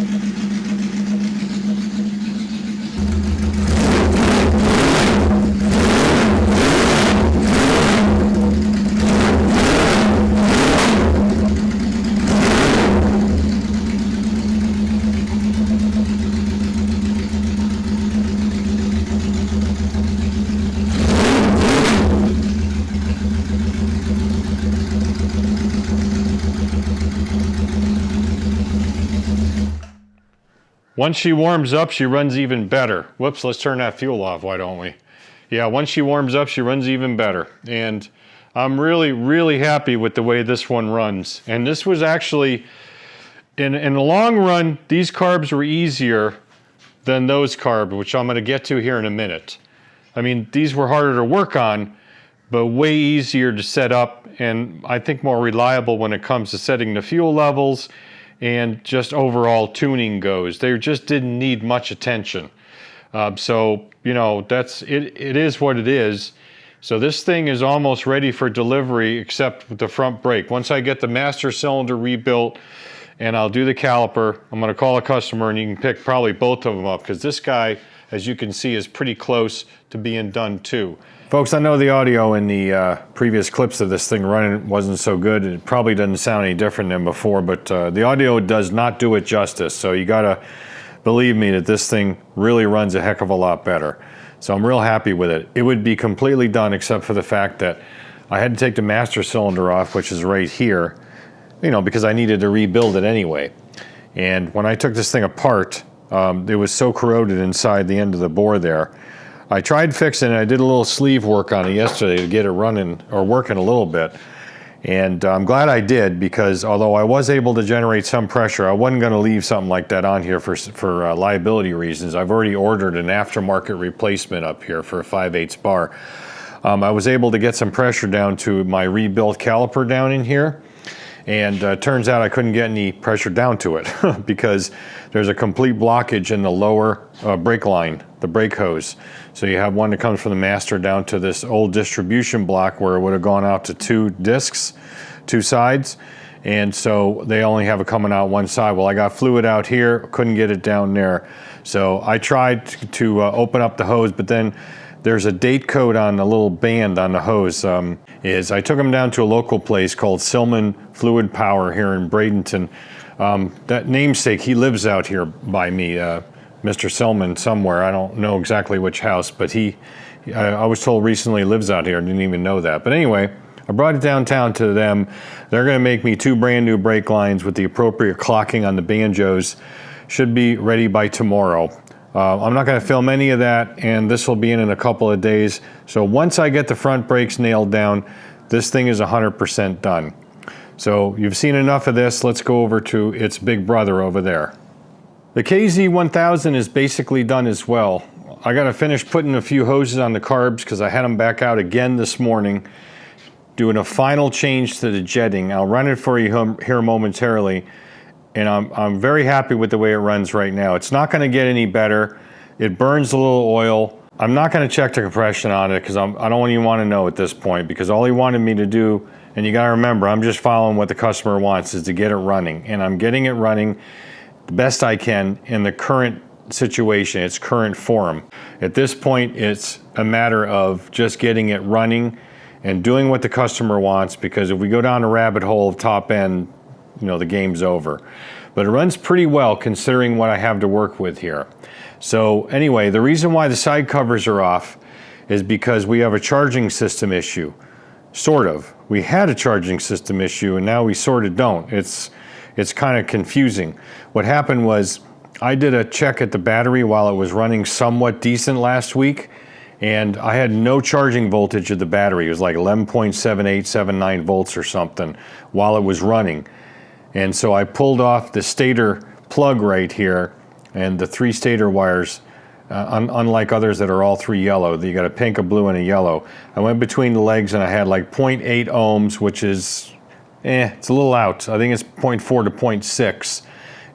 Once she warms up, she runs even better. Whoops, let's turn that fuel off, why don't we? Yeah, once she warms up, she runs even better. And I'm really, really happy with the way this one runs. And this was actually, in the long run, these carbs were easier than those carbs, which I'm gonna get to here in a minute. I mean, these were harder to work on, but way easier to set up, and I think more reliable when it comes to setting the fuel levels and just overall tuning goes. They just didn't need much attention. So, you know, it is what it is. So this thing is almost ready for delivery except with the front brake. Once I get the master cylinder rebuilt and I'll do the caliper, I'm gonna call a customer and you can pick probably both of them up, because this guy, as you can see, is pretty close to being done too. Folks, I know the audio in the previous clips of this thing running wasn't so good. It probably doesn't sound any different than before, but the audio does not do it justice. So you gotta believe me that this thing really runs a heck of a lot better. So I'm real happy with it. It would be completely done except for the fact that I had to take the master cylinder off, which is right here, you know, because I needed to rebuild it anyway. And when I took this thing apart, it was so corroded inside the end of the bore there. I tried fixing it. I did a little sleeve work on it yesterday to get it running or working a little bit. And I'm glad I did, because although I was able to generate some pressure, I wasn't going to leave something like that on here for liability reasons. I've already ordered an aftermarket replacement up here for a 5/8 bar. I was able to get some pressure down to my rebuilt caliper down in here. And turns out I couldn't get any pressure down to it because there's a complete blockage in the lower brake line, the brake hose. So you have one that comes from the master down to this old distribution block where it would have gone out to 2 discs, 2 sides. And so they only have it coming out one side. Well, I got fluid out here, couldn't get it down there. So I tried to open up the hose, but then there's a date code on the little band on the hose. I took them down to a local place called Silman Fluid Power here in Bradenton. That namesake, he lives out here by me, Mr. Silman somewhere. I don't know exactly which house, but I was told recently lives out here. I didn't even know that. But anyway, I brought it downtown to them. They're going to make me 2 brand new brake lines with the appropriate clocking on the banjos. Should be ready by tomorrow. I'm not going to film any of that, and this will be in a couple of days. So once I get the front brakes nailed down, this thing is 100% done. So you've seen enough of this. Let's go over to its big brother over there. The KZ1000 is basically done as well. I got to finish putting a few hoses on the carbs because I had them back out again this morning, doing a final change to the jetting. I'll run it for you here momentarily. And I'm very happy with the way it runs right now. It's not going to get any better. It burns a little oil. I'm not going to check the compression on it because I don't even want to know at this point, because all he wanted me to do, and you got to remember, I'm just following what the customer wants, is to get it running. And I'm getting it running the best I can in the current situation, its current form. At this point, it's a matter of just getting it running and doing what the customer wants, because if we go down a rabbit hole of top end, the game's over. But it runs pretty well considering what I have to work with here. So anyway, the reason why the side covers are off is because we have a charging system issue. Sort of. We had a charging system issue and now we sort of don't. It's kind of confusing. What happened was I did a check at the battery while it was running somewhat decent last week, and I had no charging voltage of the battery. It was like 11.7879 volts or something while it was running. And so I pulled off the stator plug right here and the 3 stator wires, unlike others that are all 3 yellow. You got a pink, a blue, and a yellow. I went between the legs and I had like 0.8 ohms, which is, it's a little out. I think it's 0.4 to 0.6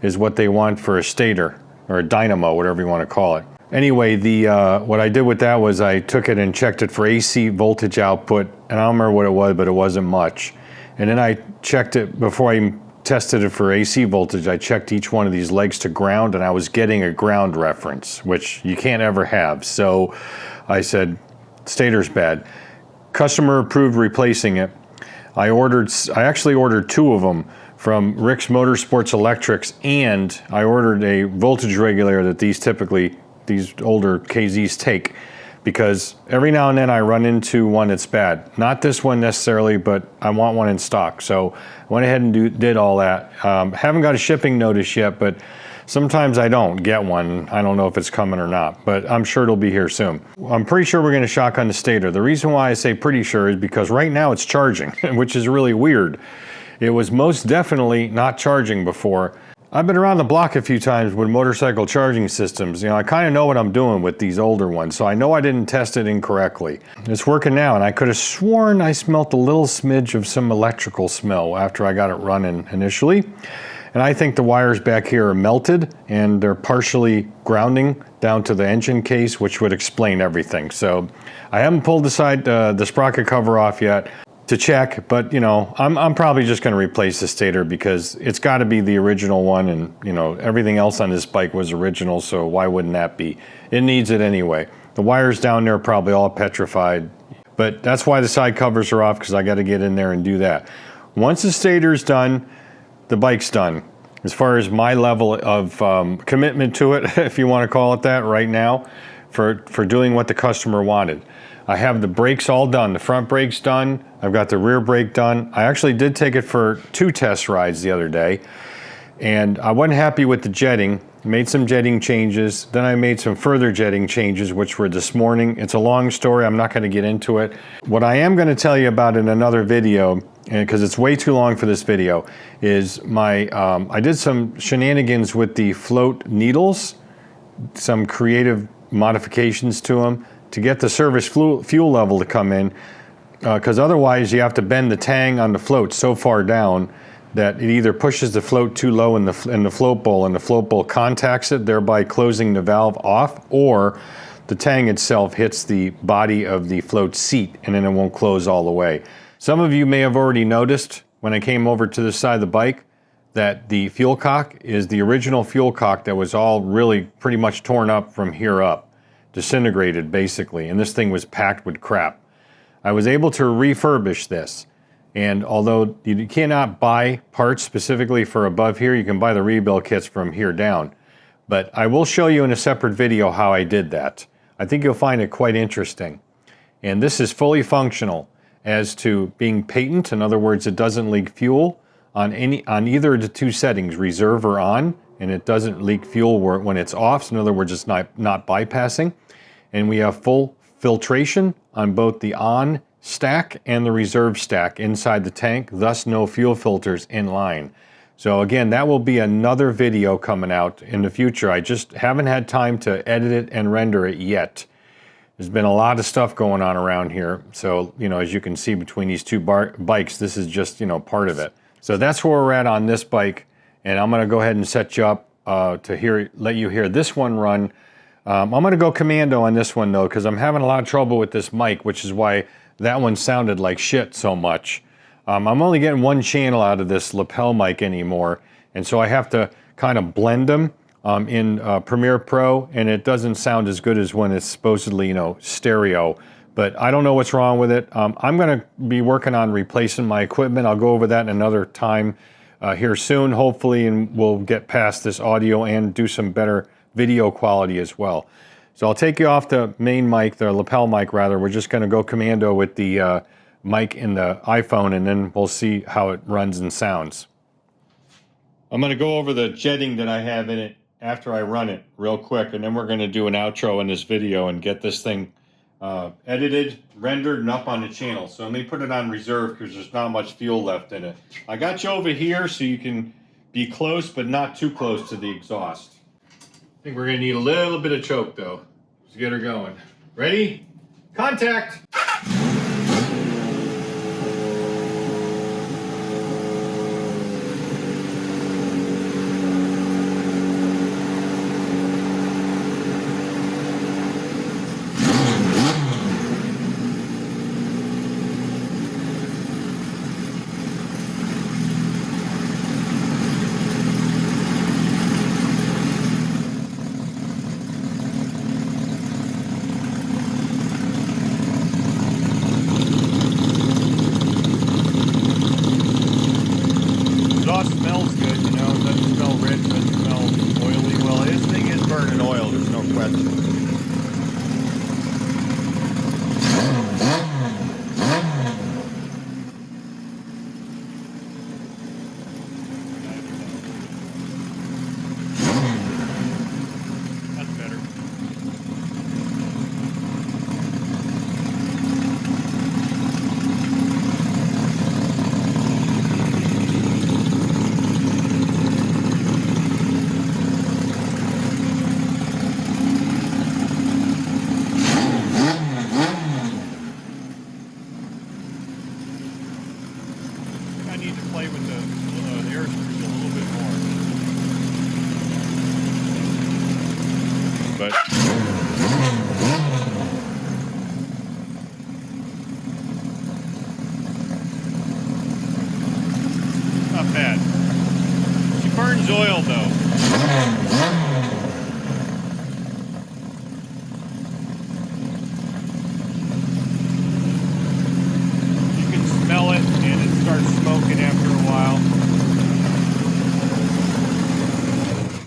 is what they want for a stator or a dynamo, whatever you want to call it. Anyway, what I did with that was I took it and checked it for AC voltage output, and I don't remember what it was, but it wasn't much. And then I checked it before I tested it for AC voltage. I checked each one of these legs to ground, and I was getting a ground reference, which you can't ever have. So I said, stator's bad. Customer approved replacing it. I actually ordered 2 of them from Rick's Motorsports Electrics, and I ordered a voltage regulator that these older KZs take, because every now and then I run into one that's bad. Not this one necessarily, but I want one in stock. So I went ahead and did all that. Haven't got a shipping notice yet, but sometimes I don't get one. I don't know if it's coming or not, but I'm sure it'll be here soon. I'm pretty sure we're going to shotgun the stator. The reason why I say pretty sure is because right now it's charging, which is really weird. It was most definitely not charging before. I've been around the block a few times with motorcycle charging systems. I kind of know what I'm doing with these older ones, so I know I didn't test it incorrectly. It's working now, and I could have sworn I smelt a little smidge of some electrical smell after I got it running initially. And I think the wires back here are melted, and they're partially grounding down to the engine case, which would explain everything. So I haven't pulled the sprocket cover off yet to check, but I'm probably just going to replace the stator because it's got to be the original one, and everything else on this bike was original, so why wouldn't that be? It needs it anyway. The wires down there are probably all petrified, but that's why the side covers are off, because I got to get in there and do that. Once the stator's done, the bike's done. As far as my level of commitment to it, if you want to call it that right now, for doing what the customer wanted. I have the brakes all done. The front brakes done. I've got the rear brake done. I actually did take it for 2 test rides the other day, and I wasn't happy with the jetting. made some jetting changes. Then I made some further jetting changes, which were this morning. It's a long story. I'm not going to get into it. What I am going to tell you about in another video, because it's way too long for this video, is I did some shenanigans with the float needles, some creative modifications to them to get the service fuel level to come in, because otherwise you have to bend the tang on the float so far down that it either pushes the float too low in the float bowl and the float bowl contacts it, thereby closing the valve off, or the tang itself hits the body of the float seat and then it won't close all the way. Some of you may have already noticed when I came over to this side of the bike that the fuel cock is the original fuel cock that was all really pretty much torn up from here up, disintegrated basically, and this thing was packed with crap. I was able to refurbish this. And although you cannot buy parts specifically for above here, you can buy the rebuild kits from here down. But I will show you in a separate video how I did that. I think you'll find it quite interesting. And this is fully functional as to being patent. In other words, it doesn't leak fuel on either of the two settings, reserve or on, and it doesn't leak fuel when it's off. So in other words, it's not bypassing. And we have full filtration on both the on stack and the reserve stack inside the tank, thus no fuel filters in line. So again, that will be another video coming out in the future. I just haven't had time to edit it and render it yet. There's been a lot of stuff going on around here. So, you know, as you can see between these two bikes, this is just, you know, part of it. So that's where we're at on this bike. And I'm gonna go ahead and set you up to let you hear this one run. I'm gonna go commando on this one though, because I'm having a lot of trouble with this mic, which is why that one sounded like shit so much. I'm only getting one channel out of this lapel mic anymore, and so I have to kind of blend them in Premiere Pro, and it doesn't sound as good as when it's supposedly, you know, stereo. But I don't know what's wrong with it. I'm going to be working on replacing my equipment. I'll go over that in another time here soon, hopefully, and we'll get past this audio and do some better video quality as well. So I'll take you off the main mic, the lapel mic rather. We're just going to go commando with the mic in the iPhone, and then we'll see how it runs and sounds. I'm going to go over the jetting that I have in it after I run it real quick, and then we're going to do an outro in this video and get this thing edited, rendered, and up on the channel. So let me put it on reserve because there's not much fuel left in it. I got you over here so you can be close, but not too close to the exhaust. I think we're going to need a little bit of choke though to get her going. Ready? Contact! Smells good, you know, it doesn't smell rich, doesn't smell oily. Well, this thing is burning oil, there's no question. That's better. I need to play with the air screws a little bit more. But not bad. She burns oil though. Starts smoking after a while.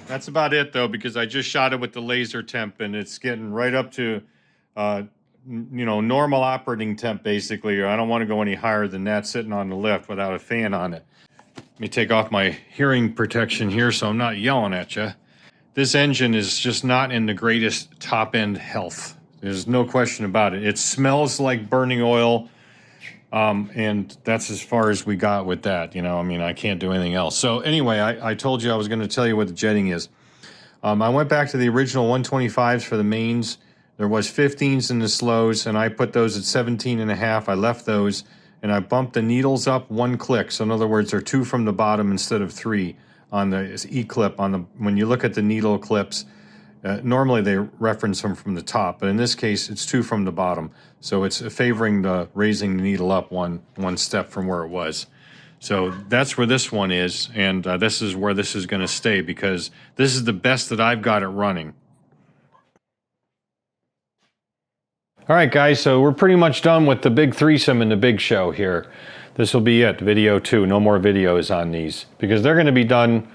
That's about it though, because I just shot it with the laser temp and it's getting right up to you know, normal operating temp basically. I don't want to go any higher than that sitting on the lift without a fan on it. Let me take off my hearing protection here so I'm not yelling at you. this engine is just not in the greatest top-end health. There's no question about it. It smells like burning oil, and that's as far as we got with that. You know, I mean, I can't do anything else. So anyway, I told you I was going to tell you what the jetting is. I went back to the original 125s for the mains. There was 15s in the slows, and I put those at 17.5. I left those, and I bumped the needles up 1 click. So in other words, they're 2 from the bottom instead of 3 on the E-clip. When you look at the needle clips, normally they reference them from the top, but in this case, it's 2 from the bottom. So it's favoring raising the needle up one step from where it was. So that's where this one is, and this is where this is going to stay because this is the best that I've got it running. All right, guys, so we're pretty much done with the big threesome and the big show here. This will be it, video 2. No more videos on these because they're going to be done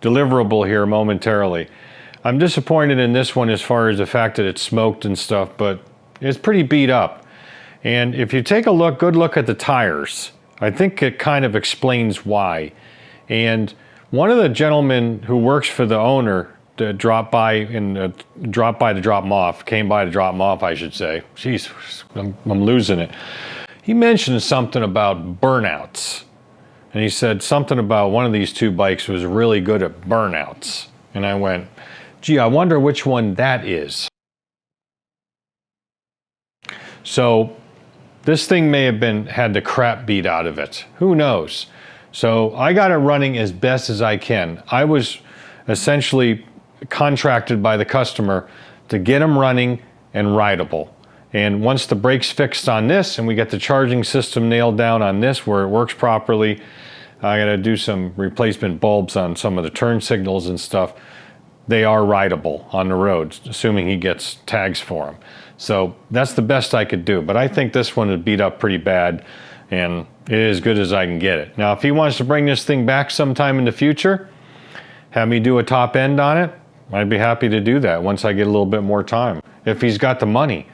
deliverable here momentarily. I'm disappointed in this one as far as the fact that it's smoked and stuff, but it's pretty beat up. And if you take a good look at the tires, I think it kind of explains why. And one of the gentlemen who works for the owner to drop by to drop them off, came by to drop them off, I should say. Jeez, I'm losing it. He mentioned something about burnouts. And he said something about one of these 2 bikes was really good at burnouts. And I went, gee, I wonder which one that is. So this thing may have had the crap beat out of it. Who knows? So I got it running as best as I can. I was essentially contracted by the customer to get them running and rideable. And once the brake's fixed on this and we get the charging system nailed down on this where it works properly, I got to do some replacement bulbs on some of the turn signals and stuff. They are rideable on the roads, assuming he gets tags for them. So that's the best I could do. But I think this one would beat up pretty bad, and it is as good as I can get it. Now, if he wants to bring this thing back sometime in the future, have me do a top end on it, I'd be happy to do that once I get a little bit more time. If he's got the money.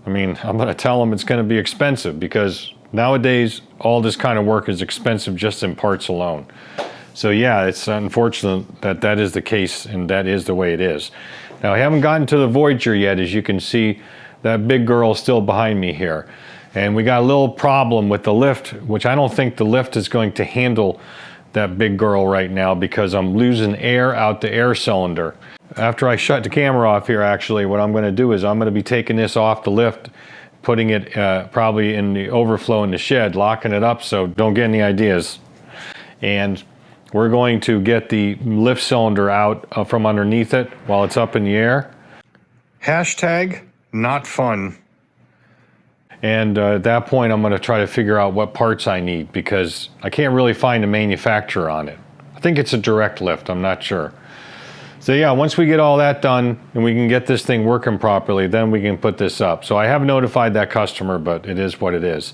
I mean, I'm going to tell him it's going to be expensive because nowadays all this kind of work is expensive just in parts alone. So yeah, it's unfortunate that that is the case and that is the way it is. Now I haven't gotten to the Voyager yet. As you can see, that big girl is still behind me here. And we got a little problem with the lift, which I don't think the lift is going to handle that big girl right now because I'm losing air out the air cylinder. After I shut the camera off here, actually, what I'm going to do is I'm going to be taking this off the lift, putting it probably in the overflow in the shed, locking it up so don't get any ideas. And we're going to get the lift cylinder out from underneath it while it's up in the air. Hashtag not fun. And at that point, I'm going to try to figure out what parts I need because I can't really find a manufacturer on it. I think it's a direct lift, I'm not sure. So yeah, once we get all that done and we can get this thing working properly, then we can put this up. So I have notified that customer, but it is what it is.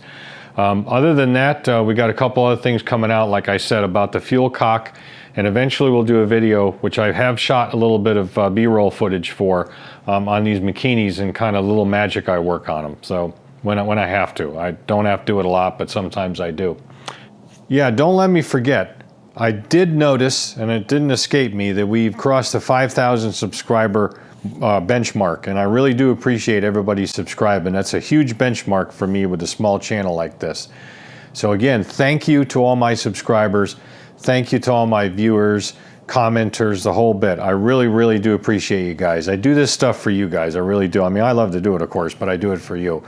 Other than that, we got a couple other things coming out, like I said, about the fuel cock. And eventually we'll do a video, which I have shot a little bit of B-roll footage for on these Makinis and kind of little magic I work on them. So when I have to. I don't have to do it a lot, but sometimes I do. Yeah, don't let me forget. I did notice, and it didn't escape me, that we've crossed the 5,000 subscriber benchmark, and I really do appreciate everybody subscribing. That's a huge benchmark for me with a small channel like this. So again, thank you to all my subscribers. Thank you to all my viewers, commenters, the whole bit. I really, really do appreciate you guys. I do this stuff for you guys. I really do. I mean, I love to do it, of course, but I do it for you.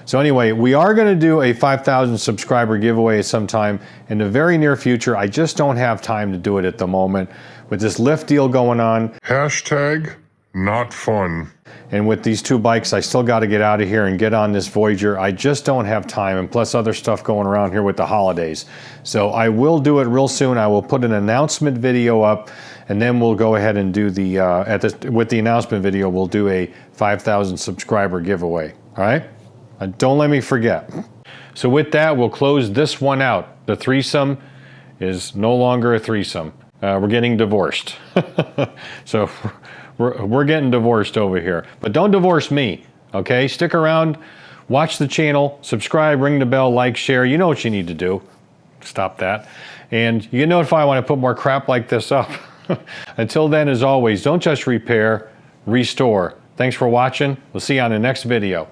So anyway, we are going to do a 5,000 subscriber giveaway sometime in the very near future. I just don't have time to do it at the moment. With this lift deal going on. Hashtag not fun. And with these 2 bikes, I still got to get out of here and get on this Voyager. I just don't have time, and plus other stuff going around here with the holidays. So I will do it real soon. I will put an announcement video up, and then we'll go ahead and do the, with the announcement video, we'll do a 5,000 subscriber giveaway. All right? Don't let me forget. So with that, we'll close this one out. The threesome is no longer a threesome. We're getting divorced. So we're getting divorced over here. But don't divorce me, okay? Stick around, watch the channel, subscribe, ring the bell, like, share. You know what you need to do. Stop that. And you get notified when I put more crap like this up. Until then, as always, don't just repair, restore. Thanks for watching. We'll see you on the next video.